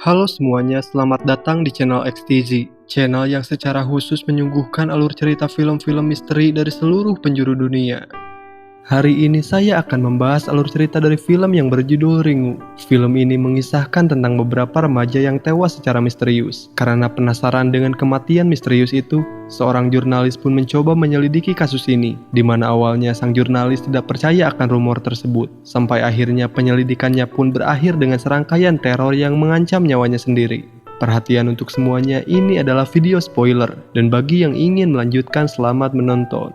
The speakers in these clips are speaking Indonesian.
Halo semuanya, selamat datang di channel XTZ, channel yang secara khusus menyuguhkan alur cerita film-film misteri dari seluruh penjuru dunia. Hari ini saya akan membahas alur cerita dari film yang berjudul Ringu. Film ini mengisahkan tentang beberapa remaja yang tewas secara misterius. Karena penasaran dengan kematian misterius itu, seorang jurnalis pun mencoba menyelidiki kasus ini, di mana awalnya sang jurnalis tidak percaya akan rumor tersebut. Sampai akhirnya penyelidikannya pun berakhir dengan serangkaian teror yang mengancam nyawanya sendiri. Perhatian untuk semuanya, ini adalah video spoiler, dan bagi yang ingin melanjutkan selamat menonton.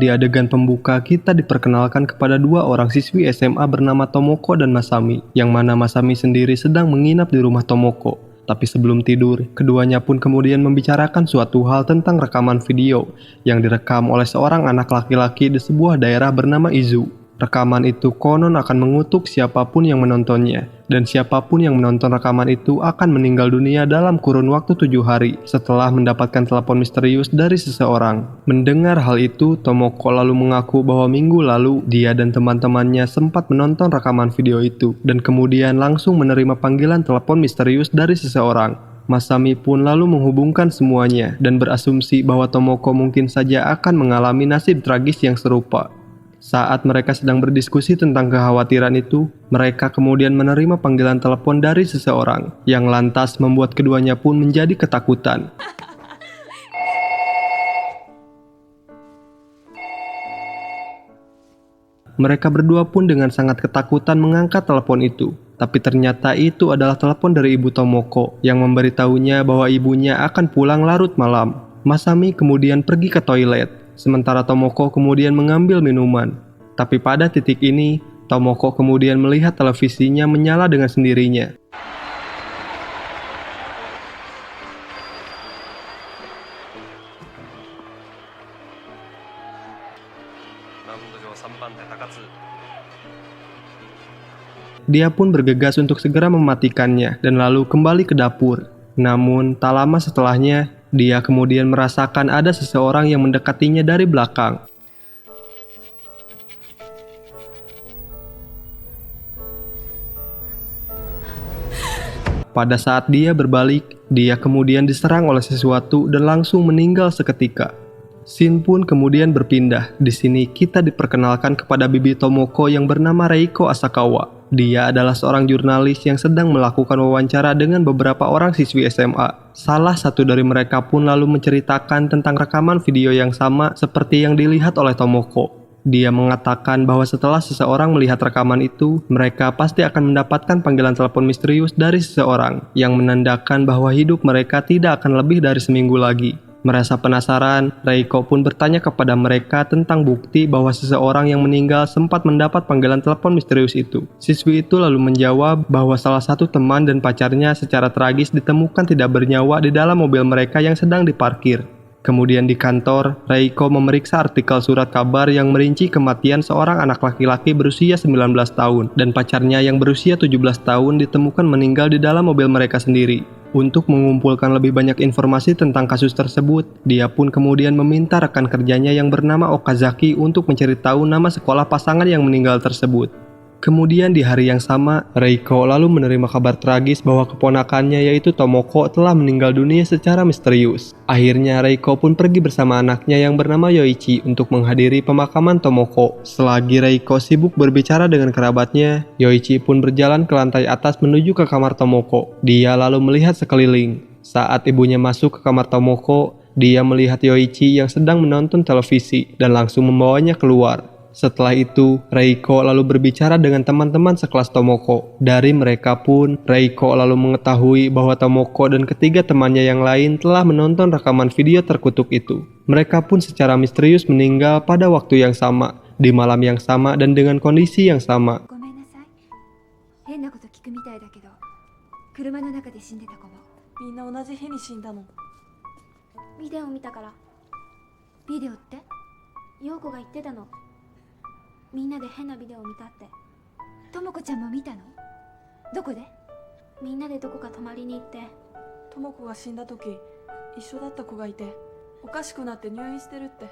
Di adegan pembuka, kita diperkenalkan kepada dua orang siswi SMA bernama Tomoko dan Masami, yang mana Masami sendiri sedang menginap di rumah Tomoko. Tapi sebelum tidur, keduanya pun kemudian membicarakan suatu hal tentang rekaman video yang direkam oleh seorang anak laki-laki di sebuah daerah bernama Izu. Rekaman itu konon akan mengutuk siapapun yang menontonnya, dan siapapun yang menonton rekaman itu akan meninggal dunia dalam kurun waktu 7 hari setelah mendapatkan telepon misterius dari seseorang. Mendengar hal itu, Tomoko lalu mengaku bahwa minggu lalu dia dan teman-temannya sempat menonton rekaman video itu, dan kemudian langsung menerima panggilan telepon misterius dari seseorang. Masami pun lalu menghubungkan semuanya dan berasumsi bahwa Tomoko mungkin saja akan mengalami nasib tragis yang serupa. Saat mereka sedang berdiskusi tentang kekhawatiran itu, mereka kemudian menerima panggilan telepon dari seseorang yang lantas membuat keduanya pun menjadi ketakutan. Mereka berdua pun dengan sangat ketakutan mengangkat telepon itu. Tapi ternyata itu adalah telepon dari ibu Tomoko yang memberitahunya bahwa ibunya akan pulang larut malam. Masami kemudian pergi ke toilet, sementara Tomoko kemudian mengambil minuman. Tapi pada titik ini, Tomoko kemudian melihat televisinya menyala dengan sendirinya. Dia pun bergegas untuk segera mematikannya dan lalu kembali ke dapur. Namun, tak lama setelahnya, dia kemudian merasakan ada seseorang yang mendekatinya dari belakang. Pada saat dia berbalik, dia kemudian diserang oleh sesuatu dan langsung meninggal seketika. Scene pun kemudian berpindah. Di sini kita diperkenalkan kepada bibi Tomoko yang bernama Reiko Asakawa. Dia adalah seorang jurnalis yang sedang melakukan wawancara dengan beberapa orang siswi SMA. Salah satu dari mereka pun lalu menceritakan tentang rekaman video yang sama seperti yang dilihat oleh Tomoko. Dia mengatakan bahwa setelah seseorang melihat rekaman itu, mereka pasti akan mendapatkan panggilan telepon misterius dari seseorang yang menandakan bahwa hidup mereka tidak akan lebih dari seminggu lagi. Merasa penasaran, Reiko pun bertanya kepada mereka tentang bukti bahwa seseorang yang meninggal sempat mendapat panggilan telepon misterius itu. Siswi itu lalu menjawab bahwa salah satu teman dan pacarnya secara tragis ditemukan tidak bernyawa di dalam mobil mereka yang sedang diparkir. Kemudian di kantor, Reiko memeriksa artikel surat kabar yang merinci kematian seorang anak laki-laki berusia 19 tahun dan pacarnya yang berusia 17 tahun ditemukan meninggal di dalam mobil mereka sendiri. Untuk mengumpulkan lebih banyak informasi tentang kasus tersebut, dia pun kemudian meminta rekan kerjanya yang bernama Okazaki untuk mencari tahu nama sekolah pasangan yang meninggal tersebut. Kemudian di hari yang sama, Reiko lalu menerima kabar tragis bahwa keponakannya yaitu Tomoko telah meninggal dunia secara misterius. Akhirnya Reiko pun pergi bersama anaknya yang bernama Yoichi untuk menghadiri pemakaman Tomoko. Selagi Reiko sibuk berbicara dengan kerabatnya, Yoichi pun berjalan ke lantai atas menuju ke kamar Tomoko. Dia lalu melihat sekeliling. Saat ibunya masuk ke kamar Tomoko, dia melihat Yoichi yang sedang menonton televisi dan langsung membawanya keluar. Setelah itu, Reiko lalu berbicara dengan teman-teman sekelas Tomoko. Dari mereka pun, Reiko lalu mengetahui bahwa Tomoko dan ketiga temannya yang lain telah menonton rekaman video terkutuk itu. Mereka pun secara misterius meninggal pada waktu yang sama, di malam yang sama dan dengan kondisi yang sama. ごめんなさい。変なこと聞くみたいだけど、車の中で死んでた子もみんな同じ日に死んだの。ビデオ見たから。ビデオって？陽子が言ってたの。みんなで変なビデオを見たって。ともこちゃんも見たの？どこで？みんなでどこか泊まりに行って。とも子が死んだ時、一緒だった子がいて、おかしくなって入院してるって。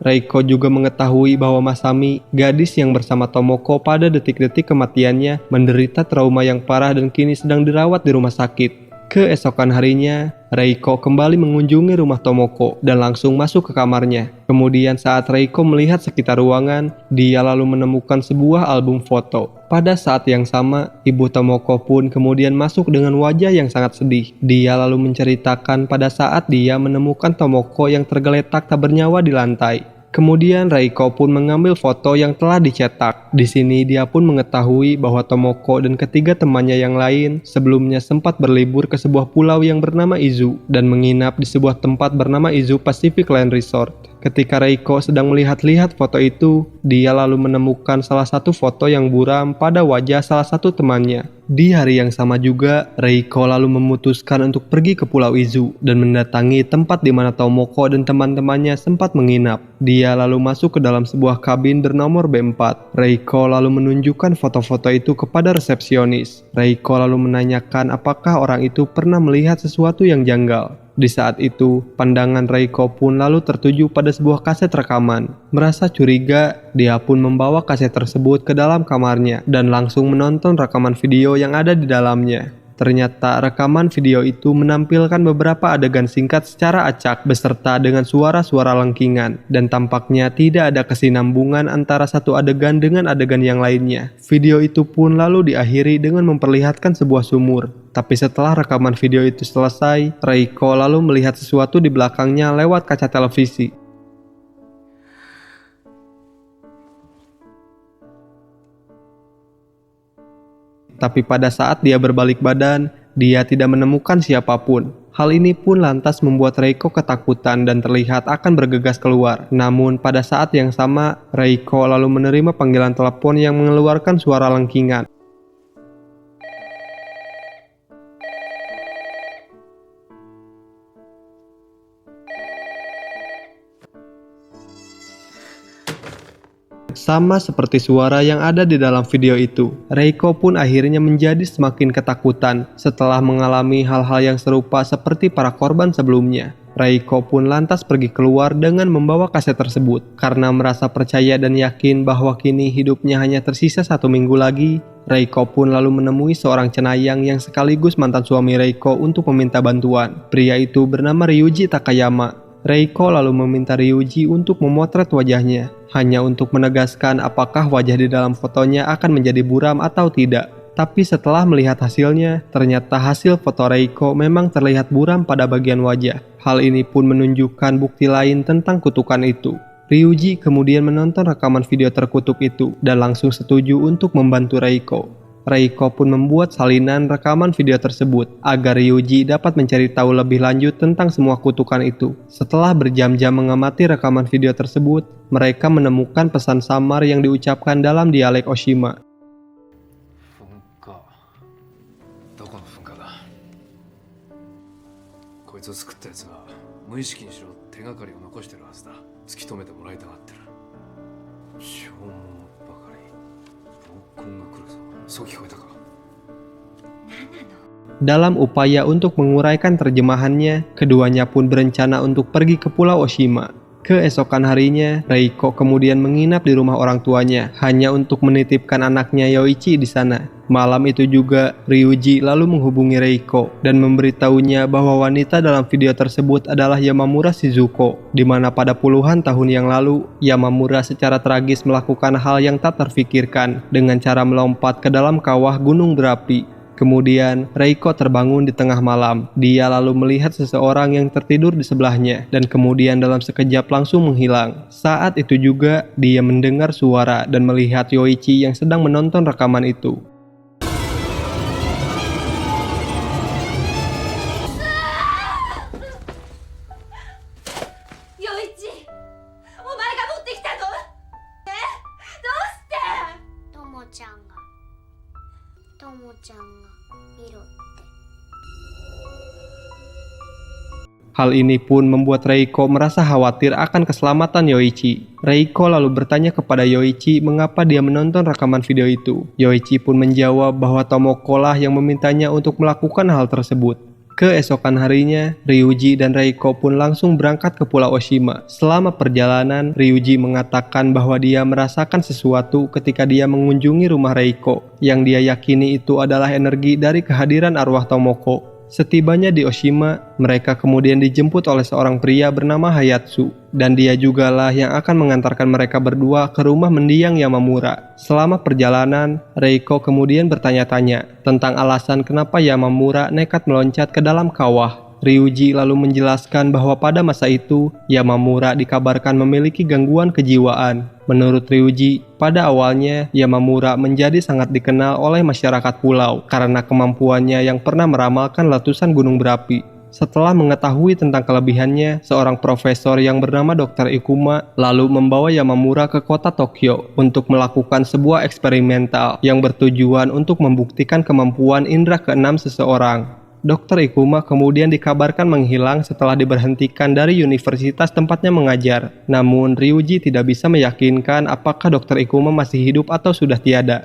Reiko juga mengetahui bahwa Masami, gadis yang bersama Tomoko pada detik-detik kematiannya, menderita trauma yang parah dan kini sedang dirawat di rumah sakit. Keesokan harinya, Reiko kembali mengunjungi rumah Tomoko dan langsung masuk ke kamarnya. Kemudian saat Reiko melihat sekitar ruangan, dia lalu menemukan sebuah album foto. Pada saat yang sama, ibu Tomoko pun kemudian masuk dengan wajah yang sangat sedih. Dia lalu menceritakan pada saat dia menemukan Tomoko yang tergeletak tak bernyawa di lantai. Kemudian Reiko pun mengambil foto yang telah dicetak. Di sini dia pun mengetahui bahwa Tomoko dan ketiga temannya yang lain sebelumnya sempat berlibur ke sebuah pulau yang bernama Izu dan menginap di sebuah tempat bernama Izu Pacific Land Resort. Ketika Reiko sedang melihat-lihat foto itu, dia lalu menemukan salah satu foto yang buram pada wajah salah satu temannya. Di hari yang sama juga, Reiko lalu memutuskan untuk pergi ke Pulau Izu dan mendatangi tempat di mana Tomoko dan teman-temannya sempat menginap. Dia lalu masuk ke dalam sebuah kabin bernomor B4. Reiko lalu menunjukkan foto-foto itu kepada resepsionis. Reiko lalu menanyakan apakah orang itu pernah melihat sesuatu yang janggal. Di saat itu, pandangan Reiko pun lalu tertuju pada sebuah kaset rekaman. Merasa curiga, dia pun membawa kaset tersebut ke dalam kamarnya dan langsung menonton rekaman video yang ada di dalamnya. Ternyata rekaman video itu menampilkan beberapa adegan singkat secara acak beserta dengan suara-suara lengkingan dan tampaknya tidak ada kesinambungan antara satu adegan dengan adegan yang lainnya. Video itu pun lalu diakhiri dengan memperlihatkan sebuah sumur. Tapi setelah rekaman video itu selesai, Reiko lalu melihat sesuatu di belakangnya lewat kaca televisi. Tapi pada saat dia berbalik badan, dia tidak menemukan siapapun. Hal ini pun lantas membuat Reiko ketakutan dan terlihat akan bergegas keluar. Namun pada saat yang sama, Reiko lalu menerima panggilan telepon yang mengeluarkan suara lengkingan. Sama seperti suara yang ada di dalam video itu, Reiko pun akhirnya menjadi semakin ketakutan setelah mengalami hal-hal yang serupa seperti para korban sebelumnya. Reiko pun lantas pergi keluar dengan membawa kaset tersebut. Karena merasa percaya dan yakin bahwa kini hidupnya hanya tersisa 1 minggu lagi, Reiko pun lalu menemui seorang cenayang yang sekaligus mantan suami Reiko untuk meminta bantuan. Pria itu bernama Ryuji Takayama. Reiko lalu meminta Ryuji untuk memotret wajahnya, hanya untuk menegaskan apakah wajah di dalam fotonya akan menjadi buram atau tidak. Tapi setelah melihat hasilnya, ternyata hasil foto Reiko memang terlihat buram pada bagian wajah. Hal ini pun menunjukkan bukti lain tentang kutukan itu. Ryuji kemudian menonton rekaman video terkutuk itu dan langsung setuju untuk membantu Reiko. Reiko pun membuat salinan rekaman video tersebut agar Ryuji dapat mencari tahu lebih lanjut tentang semua kutukan itu. Setelah berjam-jam mengamati rekaman video tersebut, mereka menemukan pesan samar yang diucapkan dalam dialek Oshima. Dalam upaya untuk menguraikan terjemahannya, keduanya pun berencana untuk pergi ke Pulau Oshima. Keesokan harinya, Reiko kemudian menginap di rumah orang tuanya, hanya untuk menitipkan anaknya Yoichi di sana. Malam itu juga, Ryuji lalu menghubungi Reiko dan memberitahunya bahwa wanita dalam video tersebut adalah Yamamura Shizuko, di mana pada puluhan tahun yang lalu, Yamamura secara tragis melakukan hal yang tak terfikirkan dengan cara melompat ke dalam kawah gunung berapi. Kemudian, Reiko terbangun di tengah malam. Dia lalu melihat seseorang yang tertidur di sebelahnya dan kemudian dalam sekejap langsung menghilang. Saat itu juga, dia mendengar suara dan melihat Yoichi yang sedang menonton rekaman itu. Yoichi! お前が持ってきたの？どうして？ともちゃんが見ろって。Hal ini pun membuat Reiko merasa khawatir akan keselamatan Yoichi. Reiko lalu bertanya kepada Yoichi mengapa dia menonton rekaman video itu. Yoichi pun menjawab bahwa Tomoko lah yang memintanya untuk melakukan hal tersebut. Keesokan harinya, Ryuji dan Reiko pun langsung berangkat ke Pulau Oshima. Selama perjalanan, Ryuji mengatakan bahwa dia merasakan sesuatu ketika dia mengunjungi rumah Reiko, yang dia yakini itu adalah energi dari kehadiran arwah Tomoko. Setibanya di Oshima, mereka kemudian dijemput oleh seorang pria bernama Hayatsu, dan dia jugalah yang akan mengantarkan mereka berdua ke rumah mendiang Yamamura. Selama perjalanan, Reiko kemudian bertanya-tanya tentang alasan kenapa Yamamura nekat meloncat ke dalam kawah. Ryuji lalu menjelaskan bahwa pada masa itu, Yamamura dikabarkan memiliki gangguan kejiwaan. Menurut Ryuji, pada awalnya Yamamura menjadi sangat dikenal oleh masyarakat pulau karena kemampuannya yang pernah meramalkan letusan gunung berapi. Setelah mengetahui tentang kelebihannya, seorang profesor yang bernama Dr. Ikuma lalu membawa Yamamura ke kota Tokyo untuk melakukan sebuah eksperimental yang bertujuan untuk membuktikan kemampuan indera keenam seseorang. Dr. Ikuma kemudian dikabarkan menghilang setelah diberhentikan dari universitas tempatnya mengajar. Namun Ryuji tidak bisa meyakinkan apakah Dr. Ikuma masih hidup atau sudah tiada.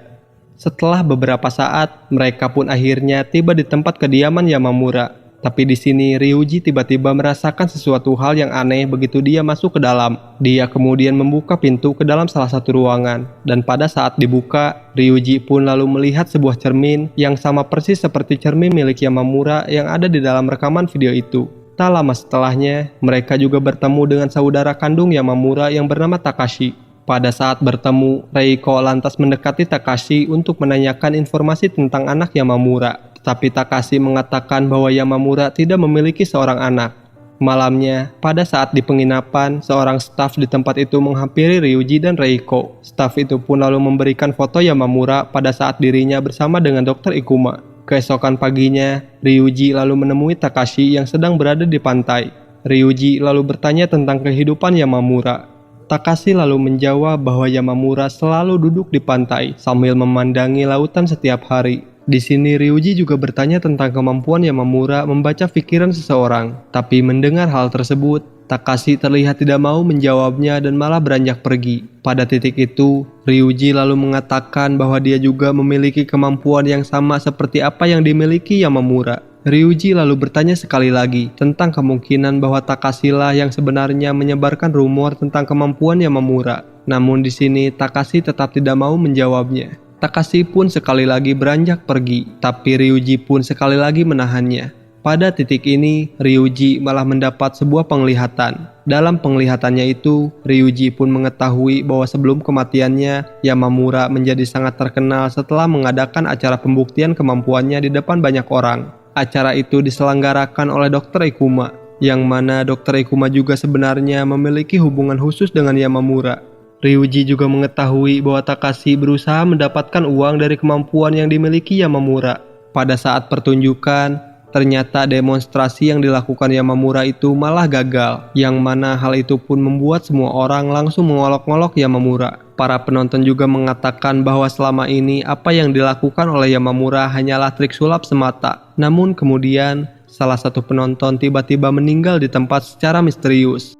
Setelah beberapa saat, mereka pun akhirnya tiba di tempat kediaman Yamamura. Tapi di sini Ryuji tiba-tiba merasakan sesuatu hal yang aneh begitu dia masuk ke dalam. Dia kemudian membuka pintu ke dalam salah satu ruangan, dan pada saat dibuka, Ryuji pun lalu melihat sebuah cermin yang sama persis seperti cermin milik Yamamura yang ada di dalam rekaman video itu. Tak lama setelahnya, mereka juga bertemu dengan saudara kandung Yamamura yang bernama Takashi. Pada saat bertemu, Reiko lantas mendekati Takashi untuk menanyakan informasi tentang anak Yamamura. Tapi Takashi mengatakan bahwa Yamamura tidak memiliki seorang anak. Malamnya, pada saat di penginapan, seorang staf di tempat itu menghampiri Ryuji dan Reiko. Staf itu pun lalu memberikan foto Yamamura pada saat dirinya bersama dengan Dr. Ikuma. Keesokan paginya, Ryuji lalu menemui Takashi yang sedang berada di pantai. Ryuji lalu bertanya tentang kehidupan Yamamura. Takashi lalu menjawab bahwa Yamamura selalu duduk di pantai sambil memandangi lautan setiap hari. Di sini Ryuji juga bertanya tentang kemampuan Yamamura membaca pikiran seseorang. Tapi mendengar hal tersebut, Takashi terlihat tidak mau menjawabnya dan malah beranjak pergi. Pada titik itu, Ryuji lalu mengatakan bahwa dia juga memiliki kemampuan yang sama seperti apa yang dimiliki Yamamura. Ryuji lalu bertanya sekali lagi tentang kemungkinan bahwa Takashi lah yang sebenarnya menyebarkan rumor tentang kemampuan Yamamura. Namun di sini Takashi tetap tidak mau menjawabnya. Takashi pun sekali lagi beranjak pergi, tapi Ryuji pun sekali lagi menahannya. Pada titik ini, Ryuji malah mendapat sebuah penglihatan. Dalam penglihatannya itu, Ryuji pun mengetahui bahwa sebelum kematiannya, Yamamura menjadi sangat terkenal setelah mengadakan acara pembuktian kemampuannya di depan banyak orang. Acara itu diselenggarakan oleh Dr. Ikuma, yang mana Dr. Ikuma juga sebenarnya memiliki hubungan khusus dengan Yamamura. Ryuji juga mengetahui bahwa Takashi berusaha mendapatkan uang dari kemampuan yang dimiliki Yamamura. Pada saat pertunjukan, ternyata demonstrasi yang dilakukan Yamamura itu malah gagal, yang mana hal itu pun membuat semua orang langsung mengolok-olok Yamamura. Para penonton juga mengatakan bahwa selama ini apa yang dilakukan oleh Yamamura hanyalah trik sulap semata. Namun kemudian, salah satu penonton tiba-tiba meninggal di tempat secara misterius.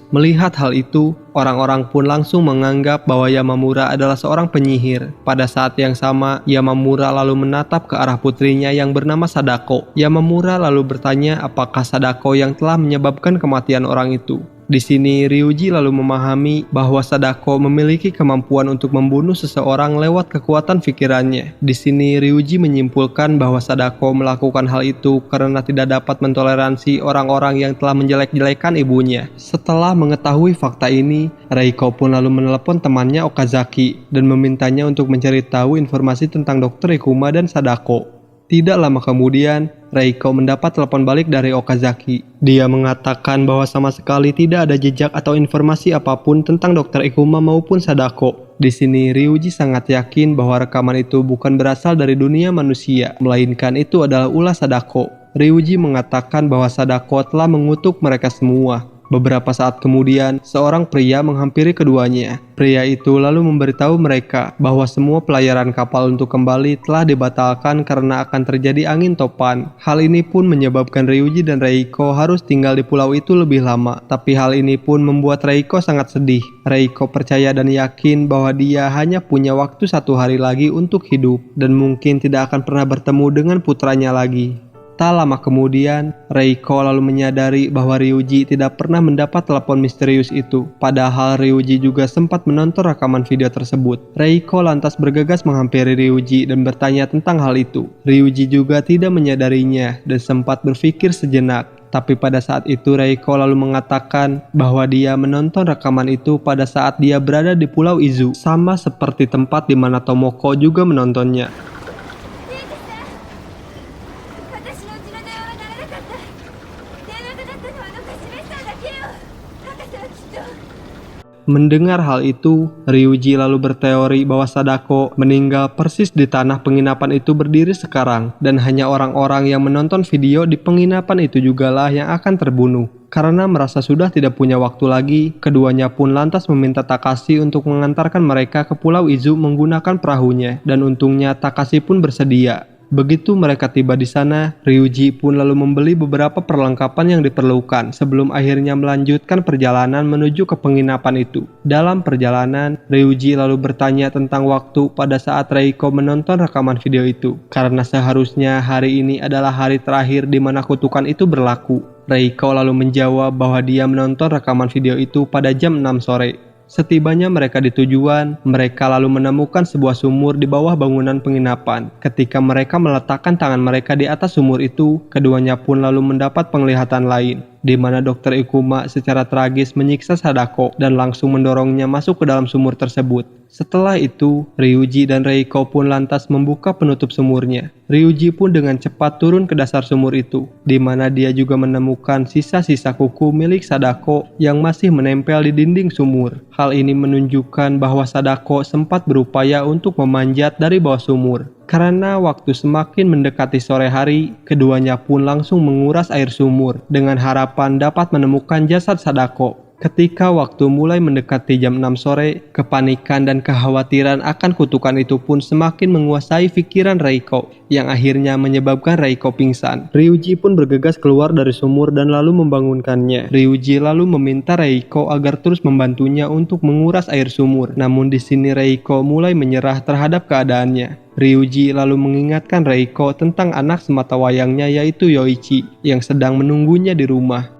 Melihat hal itu, orang-orang pun langsung menganggap bahwa Yamamura adalah seorang penyihir. Pada saat yang sama, Yamamura lalu menatap ke arah putrinya yang bernama Sadako. Yamamura lalu bertanya apakah Sadako yang telah menyebabkan kematian orang itu. Di sini Ryuji lalu memahami bahwa Sadako memiliki kemampuan untuk membunuh seseorang lewat kekuatan pikirannya. Di sini Ryuji menyimpulkan bahwa Sadako melakukan hal itu karena tidak dapat mentoleransi orang-orang yang telah menjelek-jelekan ibunya. Setelah mengetahui fakta ini, Reiko pun lalu menelepon temannya Okazaki dan memintanya untuk mencari tahu informasi tentang Dr. Ikuma dan Sadako. Tidak lama kemudian, Reiko mendapat telepon balik dari Okazaki. Dia mengatakan bahwa sama sekali tidak ada jejak atau informasi apapun tentang Dr. Ikuma maupun Sadako. Di sini Ryuji sangat yakin bahwa rekaman itu bukan berasal dari dunia manusia, melainkan itu adalah ulah Sadako. Ryuji mengatakan bahwa Sadako telah mengutuk mereka semua. Beberapa saat kemudian, seorang pria menghampiri keduanya. Pria itu lalu memberitahu mereka bahwa semua pelayaran kapal untuk kembali telah dibatalkan karena akan terjadi angin topan. Hal ini pun menyebabkan Ryuji dan Reiko harus tinggal di pulau itu lebih lama. Tapi hal ini pun membuat Reiko sangat sedih. Reiko percaya dan yakin bahwa dia hanya punya waktu 1 hari lagi untuk hidup dan mungkin tidak akan pernah bertemu dengan putranya lagi. Tak lama kemudian, Reiko lalu menyadari bahwa Ryuji tidak pernah mendapat telepon misterius itu. Padahal Ryuji juga sempat menonton rekaman video tersebut. Reiko lantas bergegas menghampiri Ryuji dan bertanya tentang hal itu. Ryuji juga tidak menyadarinya dan sempat berpikir sejenak. Tapi pada saat itu Reiko lalu mengatakan bahwa dia menonton rekaman itu pada saat dia berada di Pulau Izu, sama seperti tempat di mana Tomoko juga menontonnya. 私のうちの電話が鳴らなかった。電話が鳴ったのはカシメさんだけよ。博士はきっと。 Mendengar hal itu, Ryuji lalu berteori bahwa Sadako meninggal persis di tanah penginapan itu berdiri sekarang, dan hanya orang-orang yang menonton video di penginapan itu jugalah yang akan terbunuh. Karena merasa sudah tidak punya waktu lagi, keduanya pun lantas meminta Takashi untuk mengantarkan mereka ke Pulau Izu menggunakan perahunya, dan untungnya Takashi pun bersedia. Begitu mereka tiba di sana, Ryuji pun lalu membeli beberapa perlengkapan yang diperlukan sebelum akhirnya melanjutkan perjalanan menuju ke penginapan itu. Dalam perjalanan, Ryuji lalu bertanya tentang waktu pada saat Reiko menonton rekaman video itu, karena seharusnya hari ini adalah hari terakhir di mana kutukan itu berlaku. Reiko lalu menjawab bahwa dia menonton rekaman video itu pada jam 6 sore. Setibanya mereka di tujuan, mereka lalu menemukan sebuah sumur di bawah bangunan penginapan. Ketika mereka meletakkan tangan mereka di atas sumur itu, keduanya pun lalu mendapat penglihatan lain, di mana Dr. Ikuma secara tragis menyiksa Sadako dan langsung mendorongnya masuk ke dalam sumur tersebut. Setelah itu, Ryuji dan Reiko pun lantas membuka penutup sumurnya. Ryuji pun dengan cepat turun ke dasar sumur itu, di mana dia juga menemukan sisa-sisa kuku milik Sadako yang masih menempel di dinding sumur. Hal ini menunjukkan bahwa Sadako sempat berupaya untuk memanjat dari bawah sumur. Karena waktu semakin mendekati sore hari, keduanya pun langsung menguras air sumur dengan harapan dapat menemukan jasad Sadako. Ketika waktu mulai mendekati jam 6 sore, kepanikan dan kekhawatiran akan kutukan itu pun semakin menguasai pikiran Reiko, yang akhirnya menyebabkan Reiko pingsan. Ryuji pun bergegas keluar dari sumur dan lalu membangunkannya. Ryuji lalu meminta Reiko agar terus membantunya untuk menguras air sumur. Namun di sini Reiko mulai menyerah terhadap keadaannya. Ryuji lalu mengingatkan Reiko tentang anak sematawayangnya yaitu Yoichi, yang sedang menunggunya di rumah.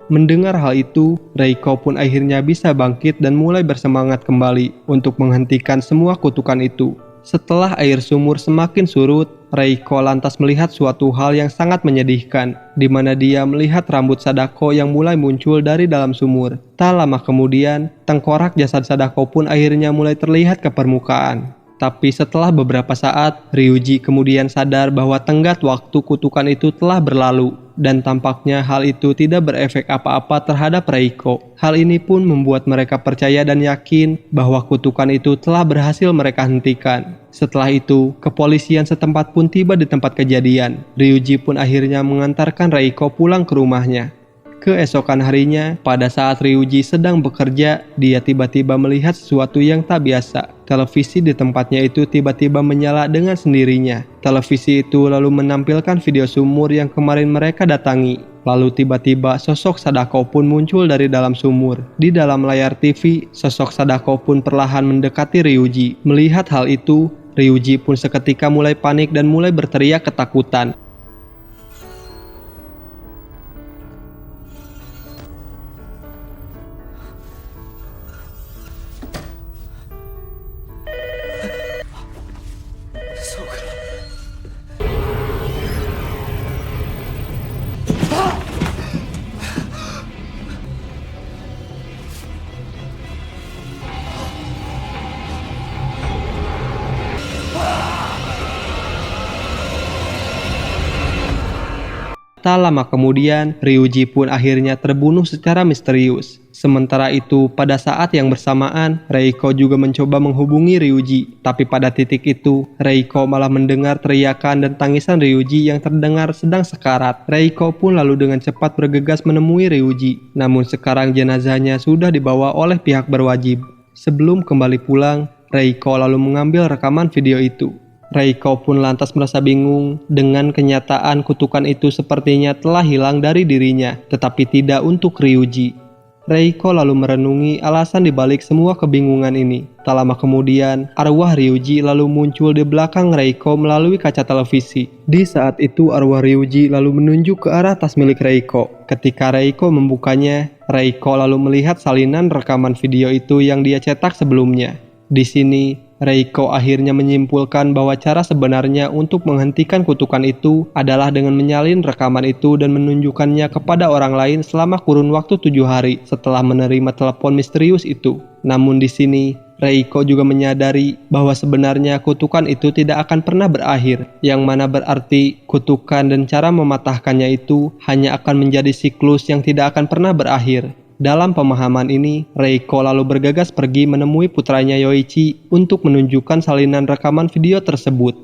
Mendengar hal itu, Reiko pun akhirnya bisa bangkit dan mulai bersemangat kembali untuk menghentikan semua kutukan itu. Setelah air sumur semakin surut, Reiko lantas melihat suatu hal yang sangat menyedihkan, di mana dia melihat rambut Sadako yang mulai muncul dari dalam sumur. Tak lama kemudian, tengkorak jasad Sadako pun akhirnya mulai terlihat ke permukaan. Tapi setelah beberapa saat, Ryuji kemudian sadar bahwa tenggat waktu kutukan itu telah berlalu, dan tampaknya hal itu tidak berefek apa-apa terhadap Reiko. Hal ini pun membuat mereka percaya dan yakin bahwa kutukan itu telah berhasil mereka hentikan. Setelah itu, kepolisian setempat pun tiba di tempat kejadian. Ryuji pun akhirnya mengantarkan Reiko pulang ke rumahnya. Keesokan harinya, pada saat Ryuji sedang bekerja, dia tiba-tiba melihat sesuatu yang tak biasa. Televisi di tempatnya itu tiba-tiba menyala dengan sendirinya. Televisi itu lalu menampilkan video sumur yang kemarin mereka datangi. Lalu tiba-tiba sosok Sadako pun muncul dari dalam sumur. Di dalam layar TV, sosok Sadako pun perlahan mendekati Ryuji. Melihat hal itu, Ryuji pun seketika mulai panik dan mulai berteriak ketakutan. Tak lama kemudian, Ryuji pun akhirnya terbunuh secara misterius. Sementara itu, pada saat yang bersamaan, Reiko juga mencoba menghubungi Ryuji. Tapi pada titik itu, Reiko malah mendengar teriakan dan tangisan Ryuji yang terdengar sedang sekarat. Reiko pun lalu dengan cepat bergegas menemui Ryuji. Namun sekarang jenazahnya sudah dibawa oleh pihak berwajib. Sebelum kembali pulang, Reiko lalu mengambil rekaman video itu. Reiko pun lantas merasa bingung dengan kenyataan kutukan itu sepertinya telah hilang dari dirinya, tetapi tidak untuk Ryuji. Reiko lalu merenungi alasan dibalik semua kebingungan ini. Tak lama kemudian, arwah Ryuji lalu muncul di belakang Reiko melalui kaca televisi. Di saat itu, arwah Ryuji lalu menunjuk ke arah tas milik Reiko. Ketika Reiko membukanya, Reiko lalu melihat salinan rekaman video itu yang dia cetak sebelumnya. Di sini, Reiko akhirnya menyimpulkan bahwa cara sebenarnya untuk menghentikan kutukan itu adalah dengan menyalin rekaman itu dan menunjukkannya kepada orang lain selama kurun waktu 7 hari setelah menerima telepon misterius itu. Namun di sini, Reiko juga menyadari bahwa sebenarnya kutukan itu tidak akan pernah berakhir, yang mana berarti kutukan dan cara mematahkannya itu hanya akan menjadi siklus yang tidak akan pernah berakhir. Dalam pemahaman ini, Reiko lalu bergegas pergi menemui putranya Yoichi untuk menunjukkan salinan rekaman video tersebut.